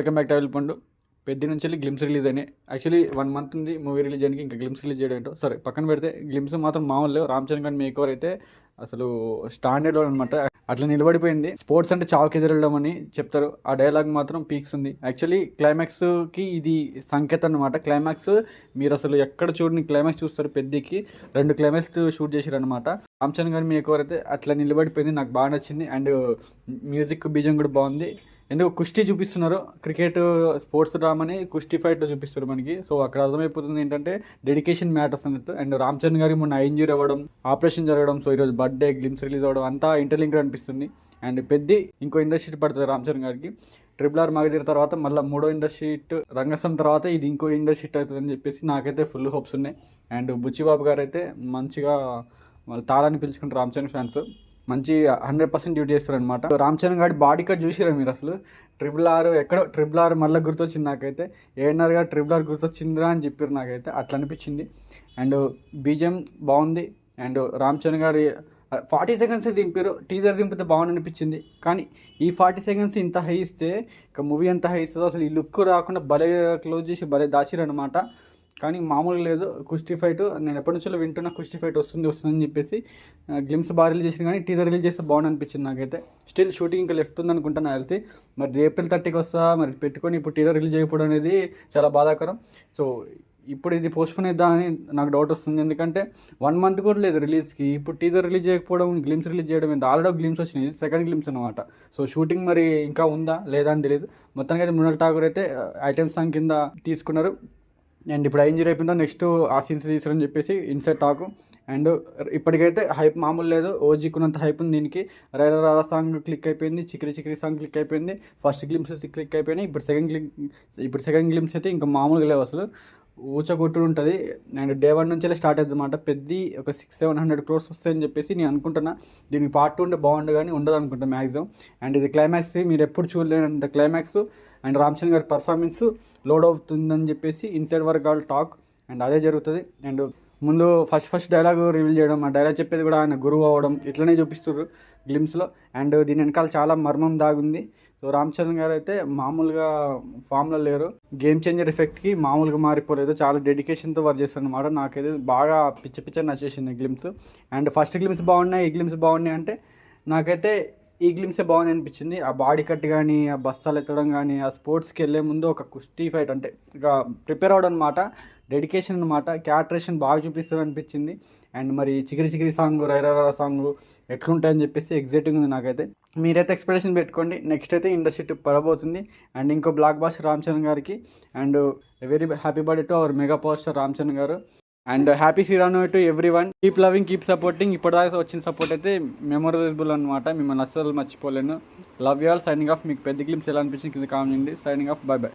Welcome back to avail పండు. పెద్ద నుంచి వెళ్ళి గ్లిమ్స్ రిలీజ్ అయినాయి. యాక్చువల్లీ 1 month ఉంది మూవీ రిలీజ్ చేయడానికి. ఇంకా గ్లిమ్స్ రిలీజ్ చేయడం ఏంటో సరే పక్కన పెడితే, గ్లిమ్స్ మాత్రం మామూలు లేవు. రామ్ చరణ్ గారి మేక్ ఓవర్ అయితే అసలు స్టాండర్డ్ అనమాట. అట్లా నిలబడిపోయింది. స్పోర్ట్స్ అంటే చావుకి ఎదురడం అని చెప్తారు. ఆ డైలాగ్ మాత్రం పీక్స్ ఉంది. యాక్చువల్లీ క్లైమాక్స్కి ఇది సంకేతం అనమాట. క్లైమాక్స్ మీరు అసలు ఎక్కడ చూడని క్లైమాక్స్ చూస్తారు. పెద్దకి 2 క్లైమాక్స్ షూట్ చేశారు అనమాట. రామ్ చరణ్ గారి మేక్ ఓవర్ అయితే అట్లా నిలబడిపోయింది. నాకు బాగా నచ్చింది. అండ్ మ్యూజిక్ బీజం కూడా బాగుంది. ఎందుకు కుస్తీ చూపిస్తున్నారు, క్రికెట్ స్పోర్ట్స్ డ్రామాని కుస్తీ ఫైట్లో చూపిస్తారు మనకి. సో అక్కడ అర్థమైపోతుంది ఏంటంటే డెడికేషన్ మ్యాటర్స్ అన్నట్టు. అండ్ రామ్ చరణ్ గారికి మొన్న ఇంజూరీ అవ్వడం, ఆపరేషన్ జరగడం, సో ఈరోజు బర్త్డే, గ్లిమ్స్ రిలీజ్ అవ్వడం అంతా ఇంటర్లింక్డ్ అనిపిస్తుంది. అండ్ ఇంకో ఇండస్ట్రీ పడుతుంది రామ్ చరణ్ గారికి. RRR మగధీర తర్వాత మళ్ళీ 3వ ఇండస్ట్రీ హిట్, రంగస్థలం తర్వాత ఇది ఇంకో ఇండస్ట్రీ హిట్ అవుతుందని చెప్పేసి నాకైతే ఫుల్ హోప్స్ ఉన్నాయి. అండ్ బుచ్చిబాబు గారు అయితే మంచిగా వాళ్ళ తాళాన్ని పిలుచుకుంటారు రామ్ చరణ్ ఫ్యాన్స్. మంచి 100% డ్యూటీ చేస్తారు అనమాట. రామ్ చరణ్ గారి బాడీ కట్ చూసిరా మీరు? అసలు RRR ఎక్కడో RRR మళ్ళీ గుర్తొచ్చింది నాకైతే. ANR గారు RRR గుర్తొచ్చిందిరా అని చెప్పారు నాకైతే, అట్లా అనిపించింది. అండ్ బీజం బాగుంది. అండ్ రామ్ చరణ్ గారి 40 seconds దింపారు. టీజర్ దింపితే బాగుంది అనిపించింది. కానీ ఈ 40 seconds ఇంత హై ఇస్తే ఇక మూవీ ఎంత హై ఇస్తుందో అసలు. ఈ లుక్ రాకుండా భలే క్లోజ్ చేసి భలే దాచిరు అనమాట. కానీ మామూలుగా లేదు కుస్తీ ఫైట్. నేను ఎప్పటి నుంచో వింటున్నా కుస్తీ ఫైట్ వస్తుందని చెప్పేసి. గ్లిమ్స్ బాగా రిలీజ్ చేసిన కానీ టీజర్ రిలీజ్ చేస్తే బాగుంది అనిపించింది నాకైతే. స్టిల్ షూటింగ్ ఇంకా లెఫ్ట్ ఉంది అనుకుంటాను తెలిసి. మరి April 30కి వస్తా మరి పెట్టుకొని ఇప్పుడు టీజర్ రిలీజ్ చేయకపోవడం అనేది చాలా బాధాకరం. సో ఇప్పుడు ఇది పోస్ట్పోన్ చేద్దామని నాకు డౌట్ వస్తుంది. ఎందుకంటే 1 month కూడా లేదు రిలీజ్కి. ఇప్పుడు టీజర్ రిలీజ్ చేయకపోవడం, గ్లిమ్స్ రిలీజ్ చేయడం ఏంటి? ఆల్రెడీ గ్లిమ్స్ వచ్చినాయి, సెకండ్ గ్లిమ్స్ అనమాట. సో షూటింగ్ మరి ఇంకా ఉందా లేదా అని తెలియదు. మొత్తానికి అయితే మృణాల్ ఠాకూర్ అయితే ఐటమ్ సాంగ్ కింద తీసుకున్నారు. అండ్ ఇప్పుడు ఇంజరీ అయిపోయిందో నెక్స్ట్ ఆ సీన్స్ తీసారని చెప్పేసి ఇన్సైడ్ టాక్. అండ్ ఇప్పటికైతే హైప్ మామూలు లేదు. ఓజీకున్నంత హైప్ ఉంది దీనికి. రైరా సాంగ్ క్లిక్ అయిపోయింది, చిక్రీ సాంగ్ క్లిక్ అయిపోయింది, ఫస్ట్ గ్లిమ్స్ క్లిక్ అయిపోయినాయి. ఇప్పుడు సెకండ్ గ్లిమ్స్ అయితే ఇంకా మామూలుగా లేవు అసలు. ఊచగొట్టు ఉంటుంది. అండ్ Day 1 నుంచే స్టార్ట్ అవుతుంది అనమాట. ఒక 600-700 crores వస్తాయని చెప్పేసి నేను అనుకుంటున్నా. దీనికి part 2 ఉంటే బాగుండు కానీ ఉండదు అనుకుంటా మ్యాక్సిమం. అండ్ ఇది క్లైమాక్స్ మీరు ఎప్పుడు చూడలేనంత క్లైమాక్స్. అండ్ రామ్ చరణ్ గారి పర్ఫార్మెన్స్ లోడ్ అవుతుందని చెప్పేసి inside work all talk. And అదే జరుగుతుంది. అండ్ ముందు ఫస్ట్ డైలాగ్ రివీల్ చేయడం, ఆ డైలాగ్ చెప్పేది కూడా ఆయన గురువు అవ్వడం, ఇట్లనే చూపిస్తారు గ్లిమ్స్లో. అండ్ దీని వెనకాల చాలా మర్మం దాగుంది. సో రామ్ చరణ్ గారు అయితే మామూలుగా ఫామ్లో లేరు. గేమ్ చేంజర్ ఎఫెక్ట్కి మామూలుగా మారిపోలేదు. చాలా డెడికేషన్తో వర్క్ చేస్తారు అనమాట. నాకైతే బాగా పిచ్చ నచ్చేసింది గ్లిమ్స్. అండ్ ఫస్ట్ గ్లిమ్స్ బాగున్నాయి, ఈ గ్లిమ్స్ బాగున్నాయి అంటే నాకైతే ఈ గ్లిమ్సే బాగుంది అనిపించింది. ఆ బాడీ కట్ కానీ, ఆ బస్తాలు ఎత్తడం కానీ, ఆ స్పోర్ట్స్కి వెళ్ళే ముందు ఒక కుస్తీ ఫైట్ అంటే ఇక ప్రిపేర్ అవ్వడం అనమాట. డెడికేషన్ అనమాట. క్యారెక్టరేషన్ బాగా చూపిస్తారు అనిపించింది. అండ్ మరి చికిరి సాంగ్, రైరా సాంగ్ ఎట్లుంటాయని చెప్పేసి ఎగ్జైటింగ్ ఉంది నాకైతే. మీరైతే ఎక్స్పెక్టేషన్ పెట్టుకోండి. నెక్స్ట్ అయితే ఇండస్ట్రీ పడబోతుంది. అండ్ ఇంకో బ్లాక్ బాస్టర్ రామ్ చరణ్ గారికి. And very happy birthday to our mega power star Ram Charan garu. And happy Sri Rama Navami to everyone. Keep loving, keep supporting. ఇప్పటిదాకా వచ్చిన సపోర్ట్ అయితే మెమొరబుల్ అనమాట. మిమ్మల్ని అస్సలు మర్చిపోలేను. Love you all. Signing off. మీకు పెద్ద గ్లిమ్స్ ఎలా అనిపించింది కింద కామెంట్ చేయండి. Signing off. Bye by.